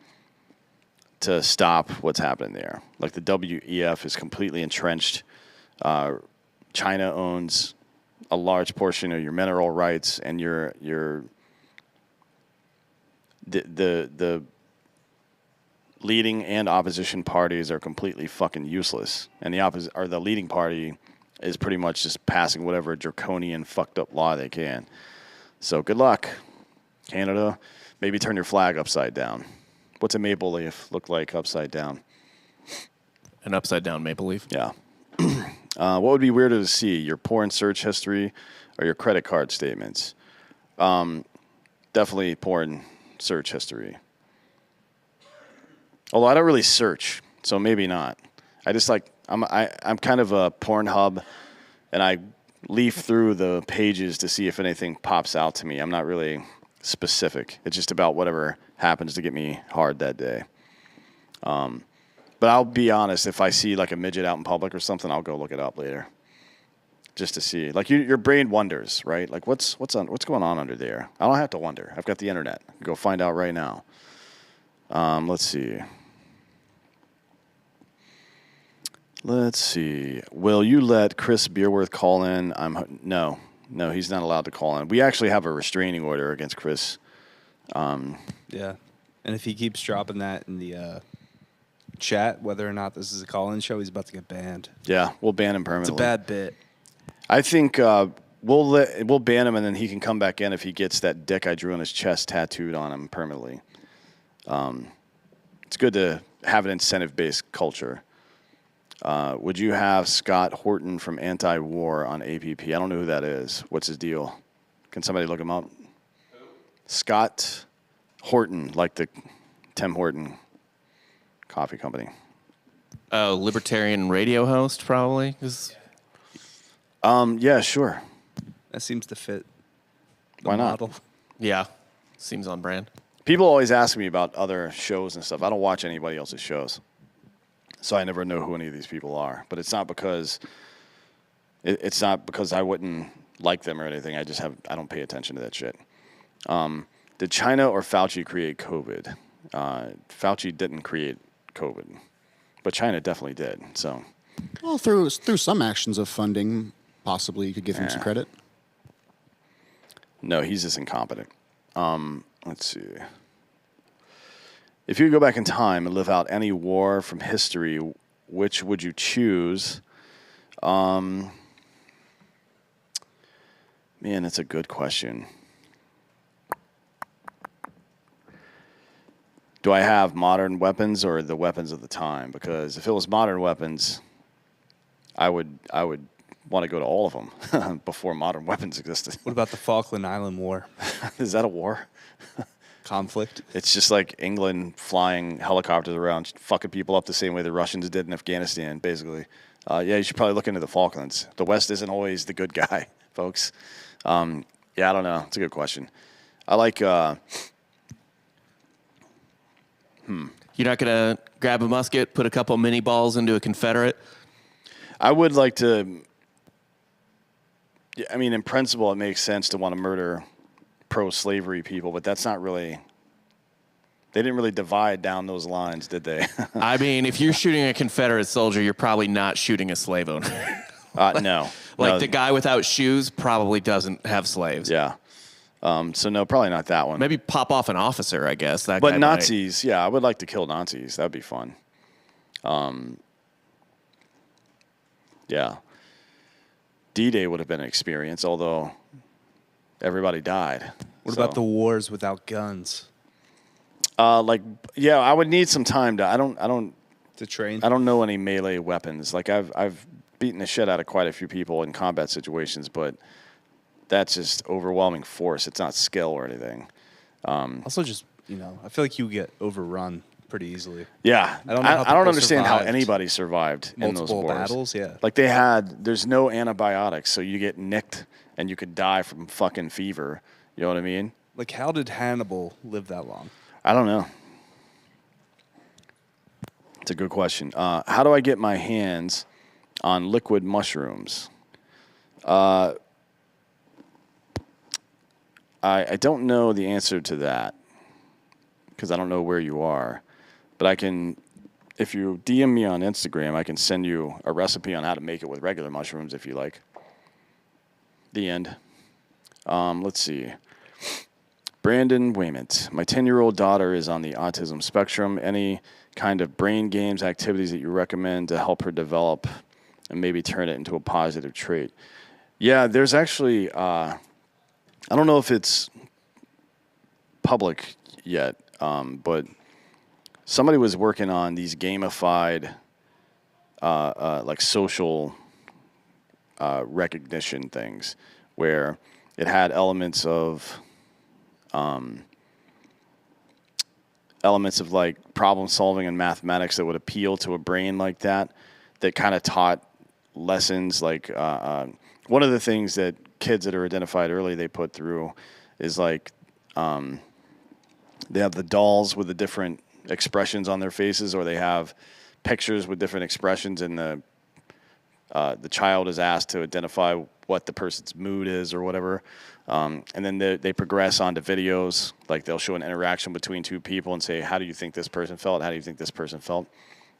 A: to stop what's happening there. Like the WEF is completely entrenched. China owns a large portion of your mineral rights, and the leading and opposition parties are completely fucking useless. And the leading party is pretty much just passing whatever draconian fucked up law they can. So good luck, Canada. Maybe turn your flag upside down. What's a maple leaf look like upside down?
B: An upside down maple leaf.
A: Yeah. What would be weirder to see, your porn search history or your credit card statements? Definitely porn search history. Although I don't really search, so maybe not. I just I'm kind of a Pornhub, and I leaf through the pages to see if anything pops out to me. I'm not really specific. It's just about whatever happens to get me hard that day. But I'll be honest, if I see like a midget out in public or something, I'll go look it up later, just to see. Like your brain wonders, right? Like what's going on under there? I don't have to wonder. I've got the internet. Go find out right now. Let's see. Will you let Chris Beerworth call in? No, he's not allowed to call in. We actually have a restraining order against Chris.
C: Yeah. And if he keeps dropping that in the chat, whether or not this is a call-in show, he's about to get banned.
A: Yeah, we'll ban him
C: It's a
A: permanently.
C: bad bit.
A: I think we'll ban him, and then he can come back in if he gets that dick I drew on his chest tattooed on him permanently. It's good to have an incentive-based culture. Would you have Scott Horton from Anti-War on APP? I don't know who that is. What's his deal? Can somebody look him up? Who? Scott Horton, like the Tim Horton Coffee Company.
B: Oh, libertarian radio host probably.
A: Yeah, sure.
C: That seems to fit the
A: Why not?
C: model.
B: Yeah, seems on brand.
A: People always ask me about other shows and stuff. I don't watch anybody else's shows, so I never know who any of these people are. But it's not because I wouldn't like them or anything. I don't pay attention to that shit. Did China or Fauci create COVID? Fauci didn't create COVID, but China definitely did. So,
E: Well, through some actions of funding, possibly you could give him some credit.
A: no, he's just incompetent. Let's see. If you could go back in time and live out any war from history, which would you choose? Man, that's a good question. Do I have modern weapons or the weapons of the time? Because if it was modern weapons, I would want to go to all of them before modern weapons existed.
C: What about the Falkland Island War?
A: Is that a war?
C: Conflict?
A: It's just like England flying helicopters around, fucking people up the same way the Russians did in Afghanistan, basically. Yeah, you should probably look into the Falklands. The West isn't always the good guy, folks. Yeah, I don't know. It's a good question. I like...
B: You're not gonna grab a musket, put a couple mini balls into a Confederate?
A: I would like to... I mean, in principle, it makes sense to want to murder pro-slavery people, but that's not really... They didn't really divide down those lines, did they?
B: I mean, if you're shooting a Confederate soldier, you're probably not shooting a slave owner.
A: No.
B: Like
A: No.
B: the guy without shoes probably doesn't have slaves.
A: Yeah. So no, probably not that one.
B: Maybe pop off an officer, I guess. That
A: But
B: guy
A: Nazis, yeah, I would like to kill Nazis. That'd be fun. Yeah. D-Day would have been an experience, although everybody died.
C: What about the wars without guns?
A: I would need some time to. I don't
C: To train?
A: I don't know any melee weapons. Like I've beaten the shit out of quite a few people in combat situations, but that's just overwhelming force. It's not skill or anything.
C: Also, just, I feel like you get overrun pretty easily.
A: Yeah,
C: I don't know how
A: I don't
C: people
A: understand how
C: survived
A: anybody survived in those
C: Multiple
A: wars.
C: battles, yeah.
A: Like there's no antibiotics, so you get nicked and you could die from fucking fever. You know what I mean?
C: Like, how did Hannibal live that long?
A: I don't know. It's a good question. How do I get my hands on liquid mushrooms? I don't know the answer to that because I don't know where you are. But I can, if you DM me on Instagram, I can send you a recipe on how to make it with regular mushrooms if you like. The end. Let's see. Brandon Wayment. My 10-year-old daughter is on the autism spectrum. Any kind of brain games, activities that you recommend to help her develop and maybe turn it into a positive trait? Yeah, there's actually, I don't know if it's public yet, but somebody was working on these gamified, like social recognition things where it had elements of like problem solving and mathematics that would appeal to a brain like that kind of taught lessons. Like one of the things that kids that are identified early they put through is like they have the dolls with the different expressions on their faces, or they have pictures with different expressions, and the child is asked to identify what the person's mood is or whatever. And then they progress onto videos. Like they'll show an interaction between two people and say, how do you think this person felt? How do you think this person felt?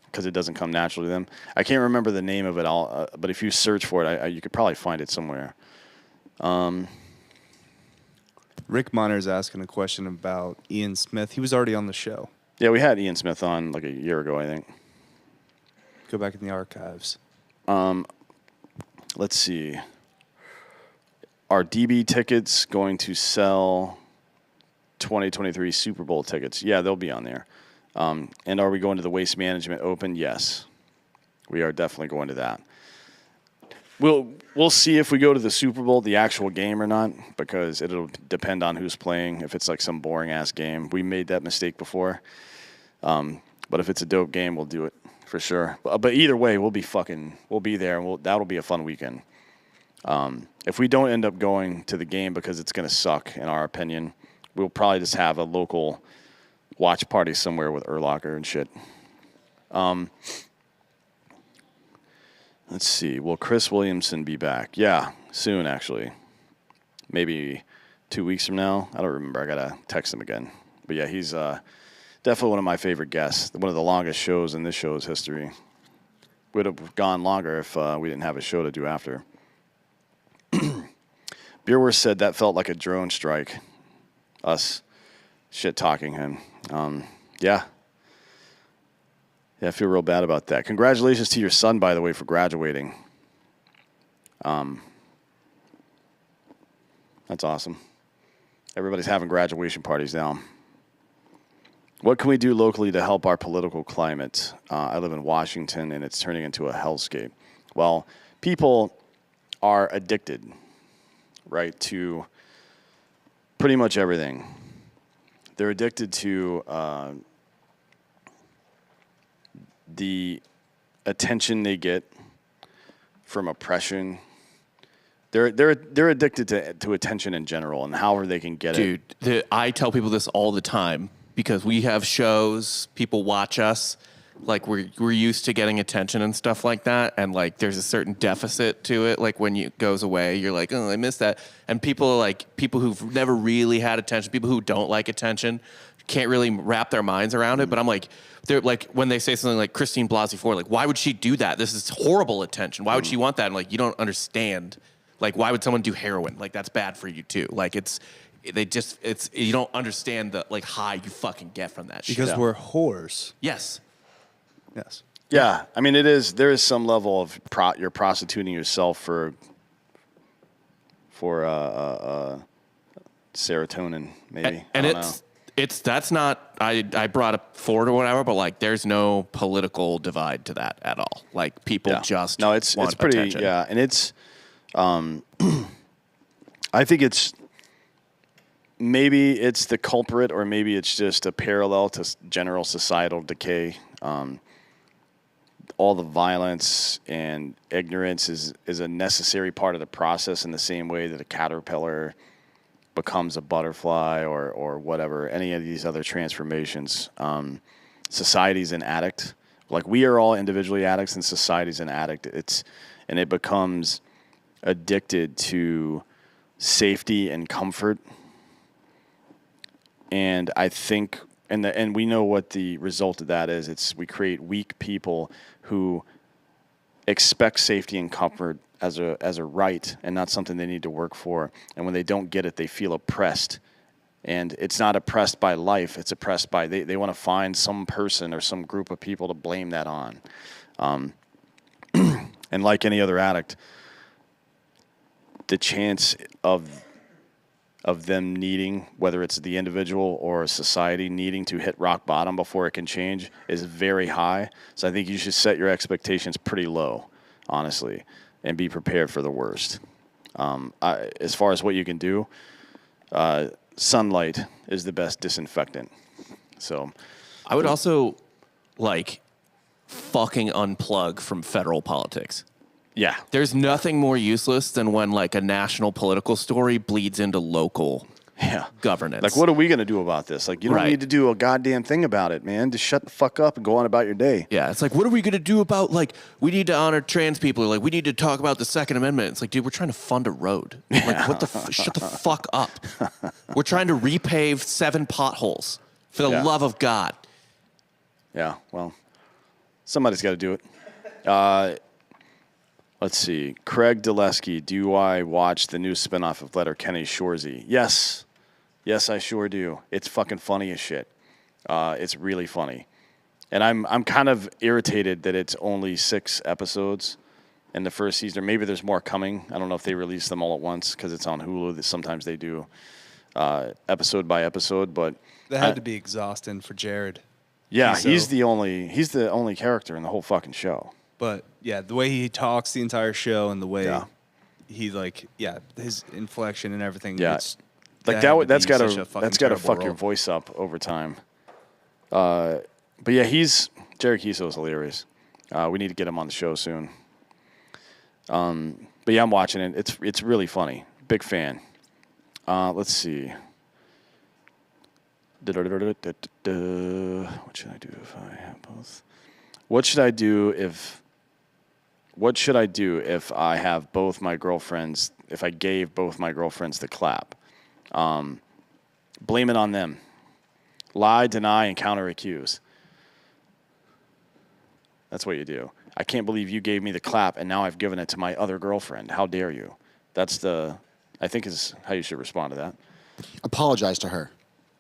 A: Because it doesn't come naturally to them. I can't remember the name of it all, but if you search for it, you could probably find it somewhere.
C: Rick Miner's asking a question about Ian Smith. He was already on the show.
A: Yeah, we had Ian Smith on like a year ago, I think.
C: Go back in the archives.
A: Let's see. Are DB tickets going to sell 2023 Super Bowl tickets? Yeah, they'll be on there. And are we going to the Waste Management Open? Yes. We are definitely going to that. We'll see if we go to the Super Bowl, the actual game or not, because it'll depend on who's playing. If it's like some boring-ass game. We made that mistake before. But if it's a dope game, we'll do it for sure. But either way, we'll be there, and that'll be a fun weekend. If we don't end up going to the game because it's going to suck, in our opinion, we'll probably just have a local watch party somewhere with Urlacher and shit. Let's see. Will Chris Williamson be back? Yeah, soon, actually. Maybe 2 weeks from now. I don't remember. I got to text him again. But yeah, he's definitely one of my favorite guests. One of the longest shows in this show's history. Would have gone longer if we didn't have a show to do after. Beerworth said that felt like a drone strike. Us shit-talking him. Yeah, I feel real bad about that. Congratulations to your son, by the way, for graduating. That's awesome. Everybody's having graduation parties now. What can we do locally to help our political climate? I live in Washington, and it's turning into a hellscape. Well, people are addicted, right, to pretty much everything. They're addicted to the attention they get from oppression. They're addicted to attention in general, and however they can get it.
B: Dude, I tell people this all the time because we have shows, people watch us, like we're used to getting attention and stuff like that, and like there's a certain deficit to it. Like when it goes away, you're like, oh, I miss that. And people who've never really had attention, people who don't like attention, can't really wrap their minds around it. But I'm like, they're like when they say something like Christine Blasey Ford, like why would she do that? This is horrible attention. Why would she want that? And like you don't understand. Like why would someone do heroin? Like that's bad for you too. Like you don't understand the like high you fucking get from that shit.
C: Because we're whores.
B: Yes.
C: Yes.
A: Yeah, I mean, there is some level of you're prostituting yourself for serotonin, maybe.
B: That's not I brought up Ford or whatever, but like there's no political divide to that at all. Like people just
A: it's
B: want
A: pretty
B: attention.
A: and it's I think it's maybe it's the culprit, or maybe it's just a parallel to general societal decay. All the violence and ignorance is a necessary part of the process in the same way that a caterpillar becomes a butterfly or whatever, any of these other transformations. Society's an addict. Like we are all individually addicts and society's an addict. It becomes addicted to safety and comfort. And I think and we know what the result of that is. We create weak people who expect safety and comfort as a right and not something they need to work for. And when they don't get it, they feel oppressed. And it's not oppressed by life. It's oppressed by they want to find some person or some group of people to blame that on. And like any other addict, the chance of them needing, whether it's the individual or a society needing to hit rock bottom before it can change, is very high. So I think you should set your expectations pretty low, honestly, and be prepared for the worst. As far as what you can do, sunlight is the best disinfectant. So
B: I would also like fucking unplug from federal politics.
A: yeah,
B: There's nothing more useless than when like a national political story bleeds into local governance.
A: Like, what are we going to do about this? Like, you don't need to do a goddamn thing about it, man. Just shut the fuck up and go on about your day.
B: Yeah, it's like, what are we going to do about, like, we need to honor trans people. Or, like, we need to talk about the Second Amendment. It's like, dude, we're trying to fund a road. Like, what the shut the fuck up. We're trying to repave 7 potholes. For the love of God.
A: Yeah, well, somebody's got to do it. Let's see. Craig Dulesky, do I watch the new spinoff of Letterkenny Shoresy? Yes. Yes, I sure do. It's fucking funny as shit. It's really funny. And I'm kind of irritated that it's only 6 episodes in the first season. Or maybe there's more coming. I don't know if they release them all at once because it's on Hulu. Sometimes they do episode by episode. But
C: that had to be exhausting for Jared.
A: Yeah, he's the only character in the whole fucking show.
C: But yeah, the way he talks the entire show and the way he his inflection and everything.
A: Yeah, like that's got to fuck your voice up over time. But yeah, Jerry Kiso is hilarious. We need to get him on the show soon. But yeah, I'm watching it. It's really funny. Big fan. Let's see. What should I do if I have both? What should I do if I have both my girlfriends? If I gave both my girlfriends the clap, blame it on them. Lie, deny, and counter accuse. That's what you do. I can't believe you gave me the clap and now I've given it to my other girlfriend. How dare you? I think is how you should respond to that.
E: Apologize to her.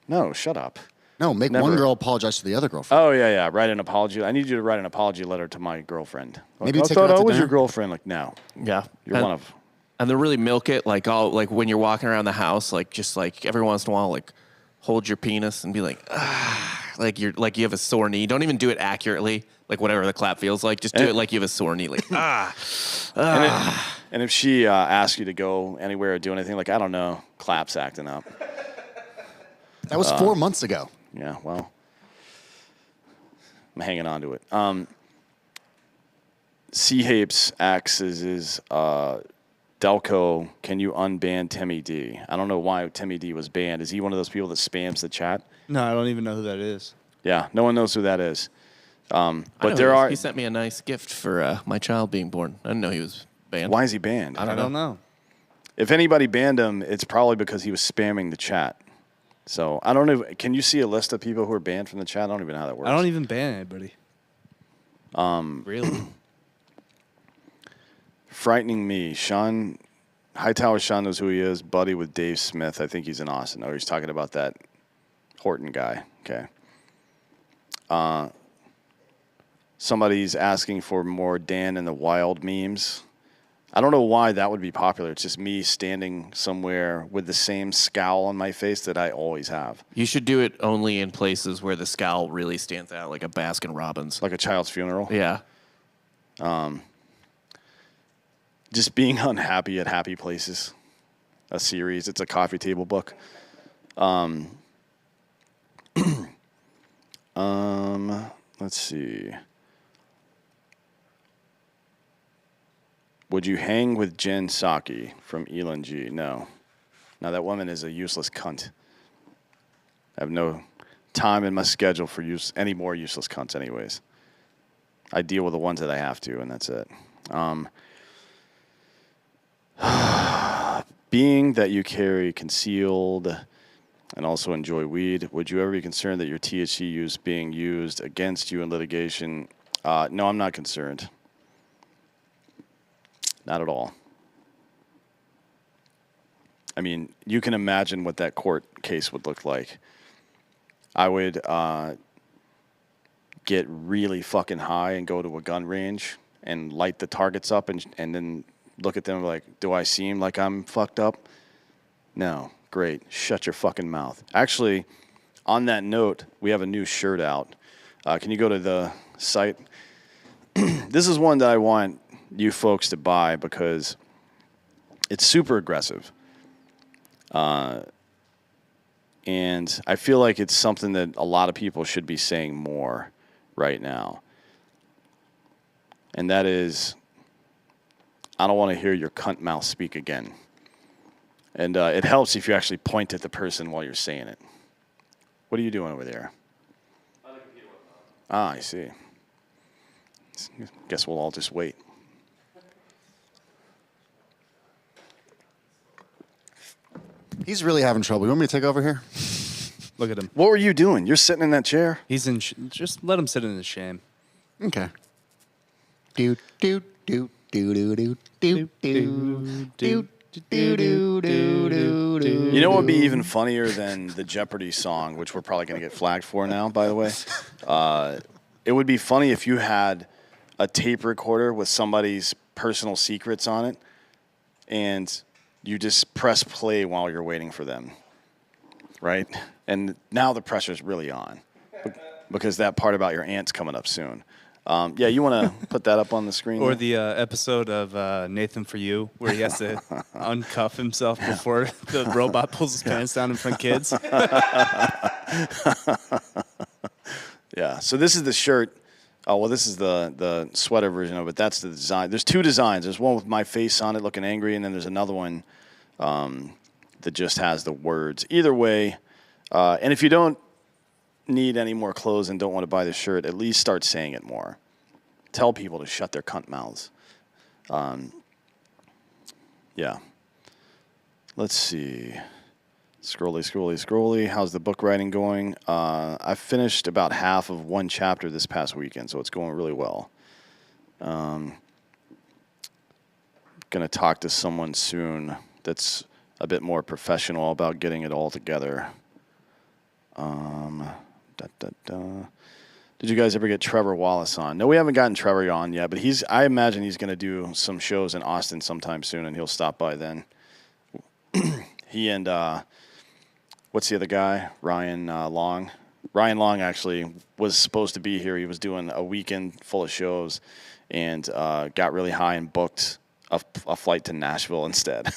A: No, shut up.
E: No, make
A: Never.
E: one girl apologize to the other girlfriend.
A: Oh, yeah. Write an apology. I need you to write an apology letter to my girlfriend.
E: Maybe
A: I
E: take her
A: thought
E: out
A: I
E: to
A: was your
E: dinner.
A: girlfriend. Like, no.
B: Yeah.
A: You're one of...
B: And then really milk it, like when you're walking around the house, like just like every once in a while, like hold your penis and be like, like you have a sore knee. Don't even do it accurately, like whatever the clap feels like. Just do it like you have a sore knee, like
A: And if she asks you to go anywhere or do anything, like, I don't know, claps acting up.
E: That was 4 months ago.
A: Yeah, well, I'm hanging on to it. C-Hapes axes Delco, can you unban Timmy D? I don't know why Timmy D was banned. Is he one of those people that spams the chat?
C: No, I don't even know who that is.
A: Yeah, no one knows who that is.
B: I know
A: But
B: he sent me a nice gift for my child being born. I didn't know he was banned.
A: Why is he banned?
C: I don't know.
A: If anybody banned him, it's probably because he was spamming the chat. So I don't know. Can you see a list of people who are banned from the chat? I don't even know how that works.
C: I don't even ban anybody. Really?
A: Frightening me. Sean, Hightower Sean knows who he is. Buddy with Dave Smith. I think he's in Austin. Oh, he's talking about that Horton guy. Okay. Somebody's asking for more Dan in the Wild memes. I don't know why that would be popular. It's just me standing somewhere with the same scowl on my face that I always have.
B: You should do it only in places where the scowl really stands out, like a Baskin Robbins.
A: Like a child's funeral.
B: Yeah.
A: Just being unhappy at happy places. A series. It's a coffee table book. Let's see. Would you hang with Jen Psaki from Elon G? No. No, that woman is a useless cunt. I have no time in my schedule for any more useless cunts anyways. I deal with the ones that I have to, and that's it. Being that you carry concealed and also enjoy weed, would you ever be concerned that your THC use being used against you in litigation? No, I'm not concerned. Not at all. I mean, you can imagine what that court case would look like. I would get really fucking high and go to a gun range and light the targets up and then look at them like, do I seem like I'm fucked up? No. Great. Shut your fucking mouth. Actually, on that note, we have a new shirt out. Can you go to the site? This is one that I want you folks to buy because it's super aggressive. And I feel like it's something that a lot of people should be saying more right now. And that is, I don't want to hear your cunt mouth speak again. And it helps if you actually point at the person while you're saying it. What are you doing over there? I see. Guess we'll all just wait.
E: He's really having trouble. You want me to take over here?
C: Look at him.
A: What were you doing? You're sitting in that chair?
C: He's in. Just let him sit in his shame.
E: Okay. Do do do do do do do do do.
A: You know what would be even funnier than the Jeopardy song, which we're probably going to get flagged for now, by the way? It would be funny if you had a tape recorder with somebody's personal secrets on it, and you just press play while you're waiting for them, right? And now the pressure's really on because that part about your aunt's coming up soon. Yeah, you want to put that up on the screen?
C: Or
A: there?
C: the episode of Nathan For You, where he has to uncuff himself before the robot pulls his pants down in front of kids.
A: Yeah. So this is the shirt. Oh, well, this is the sweater version of it. That's the design. There's two designs. There's one with my face on it looking angry, and then there's another one that just has the words. Either way, and if you don't need any more clothes and don't want to buy the shirt, at least start saying it more. Tell people to shut their cunt mouths. Yeah. Let's see. Scrolly. How's the book writing going? I finished about half of one chapter this past weekend, so it's going really well. Going to talk to someone soon that's a bit more professional about getting it all together. Did you guys ever get Trevor Wallace on? No, we haven't gotten Trevor on yet, but I imagine he's going to do some shows in Austin sometime soon, and he'll stop by then. He and what's the other guy? Ryan Long. Ryan Long actually was supposed to be here. He was doing a weekend full of shows and got really high and booked a flight to Nashville instead.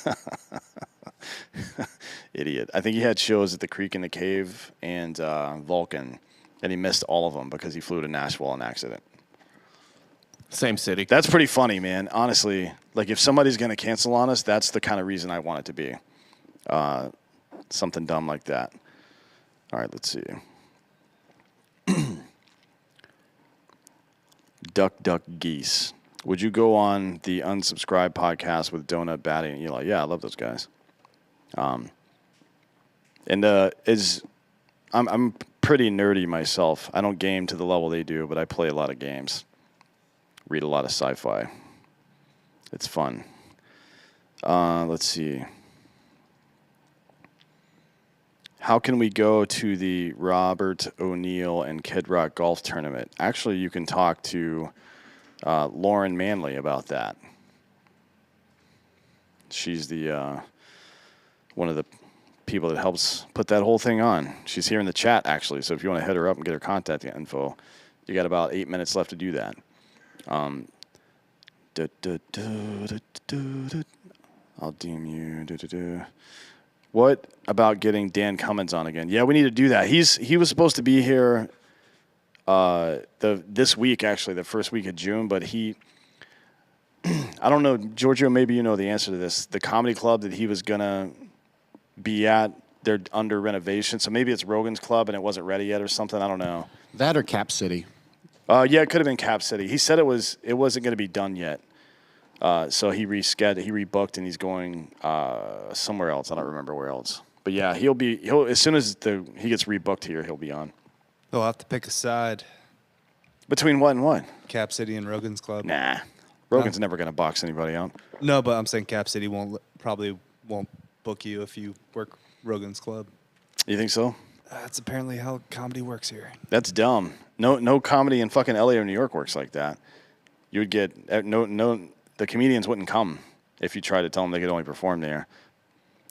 A: Idiot. I think he had shows at the Creek and the Cave and Vulcan, and he missed all of them because he flew to Nashville on accident.
B: Same city.
A: That's pretty funny, man. Honestly, like if somebody's going to cancel on us, that's the kind of reason I want it to be. Something dumb like that. All right, let's see. Duck Geese. Would you go on the Unsubscribed podcast with Donut, Batty, and Eli? Yeah, I love those guys. I'm pretty nerdy myself. I don't game to the level they do, but I play a lot of games. Read a lot of sci-fi. It's fun. Let's see. How can we go to the Robert O'Neill and Kid Rock golf tournament? Actually, you can talk to Lauren Manley about that. She's the one of the people that helps put that whole thing on. She's here in the chat, actually, so if you want to hit her up and get her contact info, you got about 8 minutes left to do that. I'll deem you. What about getting Dan Cummins on again? Yeah, we need to do that. He was supposed to be here this week, actually, the first week of June, but I don't know, Giorgio, maybe you know the answer to this. The comedy club that he was going to be at, they're under renovation, so maybe it's Rogan's Club and it wasn't ready yet or something. I don't know.
E: That or Cap City.
A: Yeah, it could have been Cap City. He said it wasn't going to be done yet. So he rescheduled, he rebooked, and he's going somewhere else. I don't remember where else. But yeah, he'll as soon as he gets rebooked here, he'll be on.
C: They'll have to pick a side.
A: Between what and what?
C: Cap City and Rogan's Club.
A: Nah, Rogan's never going to box anybody out.
C: No, but I'm saying Cap City probably won't book you if you work Rogan's Club.
A: You think so?
C: That's apparently how comedy works here.
A: That's dumb. No comedy in fucking LA or New York works like that. You would get the comedians wouldn't come if you tried to tell them they could only perform there.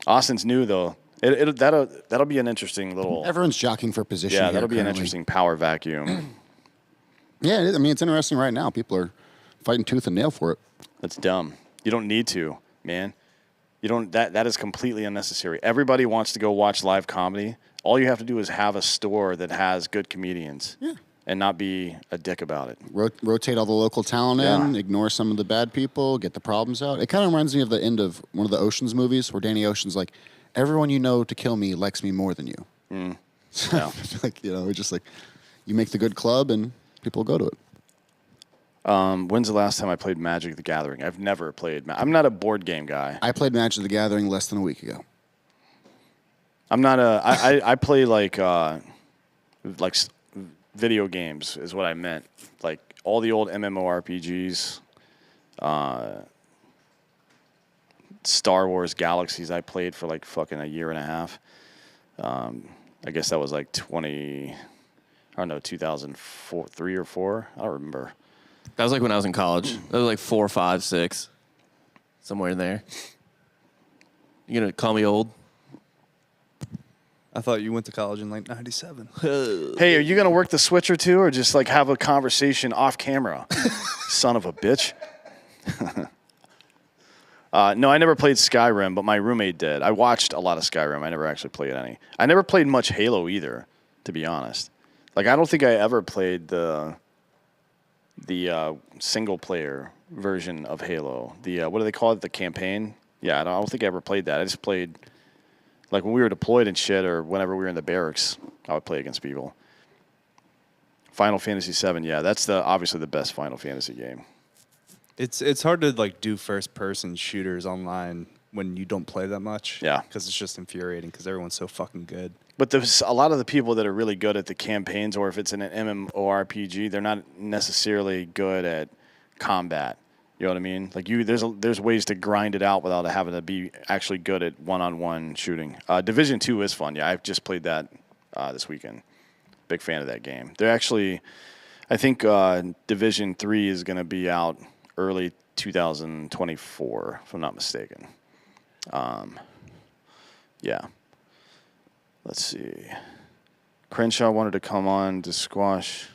A: Austin's new though. That'll be an interesting little.
E: Everyone's jockeying for position.
A: Yeah,
E: here
A: that'll be
E: currently.
A: an interesting power vacuum.
E: Yeah, I mean it's interesting right now. People are fighting tooth and nail for it.
A: That's dumb. You don't need to, man. You don't. That is completely unnecessary. Everybody wants to go watch live comedy. All you have to do is have a store that has good comedians.
E: Yeah.
A: And not be a dick about it.
E: Rotate all the local talent in, ignore some of the bad people, get the problems out. It kind of reminds me of the end of one of the Ocean's movies where Danny Ocean's like, everyone you know to kill me likes me more than you. So
A: Yeah.
E: I feel like, it's just like you make the good club and people go to it.
A: When's the last time I played Magic the Gathering? I've never played. I'm not a board game guy.
E: I played Magic the Gathering less than a week ago.
A: I'm not a. I play like video games is what I meant. Like all the old MMORPGs, Star Wars Galaxies I played for like fucking a year and a half. I guess that was like 2004, 3 or 4. I don't remember.
B: That was like when I was in college. That was like 4, 5, 6. Somewhere in there. You gonna call me old?
C: I thought you went to college in like 97.
A: Hey, are you going to work the switcher too, or just like have a conversation off camera? Son of a bitch. No, I never played Skyrim, but my roommate did. I watched a lot of Skyrim. I never actually played any. I never played much Halo either, to be honest. Like, I don't think I ever played the single player version of Halo. The what do they call it? The campaign. Yeah, I don't think I ever played that. I just played like when we were deployed and shit, or whenever we were in the barracks. I would play against people. Final Fantasy VII. Yeah, that's obviously the best Final Fantasy game.
C: It's hard to like do first person shooters online when you don't play that much.
A: Yeah.
C: Because it's just infuriating because everyone's so fucking good.
A: But there's a lot of the people that are really good at the campaigns, or if it's in an MMORPG, they're not necessarily good at combat. You know what I mean? Like there's ways to grind it out without having to be actually good at one-on-one shooting. Division 2 is fun. Yeah, I've just played that this weekend. Big fan of that game. They're actually, I think Division 3 is going to be out early 2024, if I'm not mistaken. Yeah. Let's see. Crenshaw wanted to come on to squash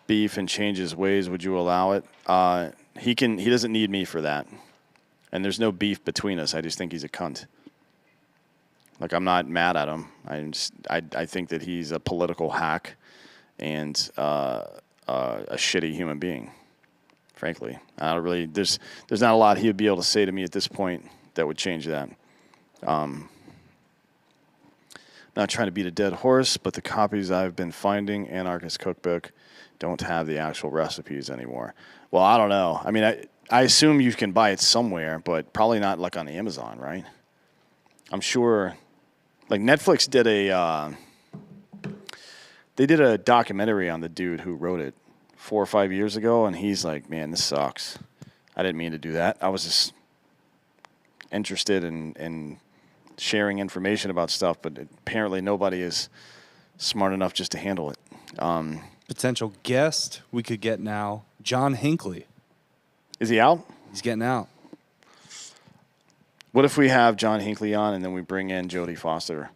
A: beef and change his ways. Would you allow it? He doesn't need me for that. And there's no beef between us. I just think he's a cunt. Like, I'm not mad at him. I think that he's a political hack and a shitty human being. Frankly, I don't really. There's not a lot he would be able to say to me at this point that would change that. Not trying to beat a dead horse, but the copies I've been finding, Anarchist Cookbook, don't have the actual recipes anymore. Well, I don't know. I mean, I assume you can buy it somewhere, but probably not like on Amazon, right? I'm sure. Like Netflix did they did a documentary on the dude who wrote it 4 or 5 years ago, and he's like, man, this sucks. I didn't mean to do that. I was just interested in sharing information about stuff, but apparently nobody is smart enough just to handle it.
C: Potential guest we could get now, John Hinckley.
A: Is he out?
C: He's getting out.
A: What if we have John Hinckley on and then we bring in Jodie Foster?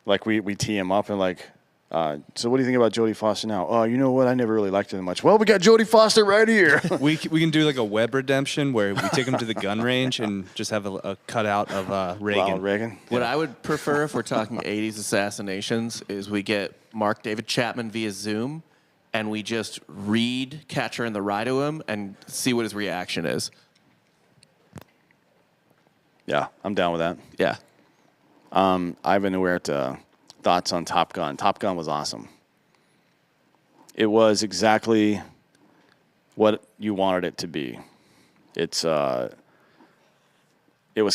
A: Like we tee him up and like, so what do you think about Jodie Foster now? Oh, you know what? I never really liked her that much. Well, we got Jodie Foster right here.
C: We can do like a web redemption where we take him to the gun range and just have a cutout of Reagan.
A: Ronald Reagan.
B: What I would prefer if we're talking 80s assassinations is we get Mark David Chapman via Zoom and we just read Catcher in the Rye to him and see what his reaction is.
A: Yeah, I'm down with that.
B: Yeah.
A: Ivan Huerta, thoughts on Top Gun. Top Gun was awesome. It was exactly what you wanted it to be. It was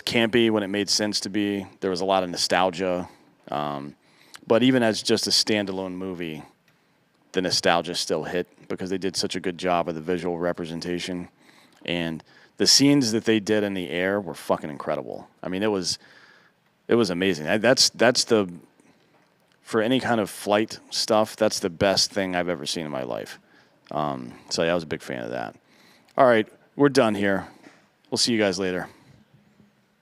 A: campy when it made sense to be. There was a lot of nostalgia. But even as just a standalone movie, the nostalgia still hit because they did such a good job of the visual representation. And the scenes that they did in the air were fucking incredible. I mean, it was amazing. For any kind of flight stuff, that's the best thing I've ever seen in my life. So yeah, I was a big fan of that. All right, we're done here. We'll see you guys later.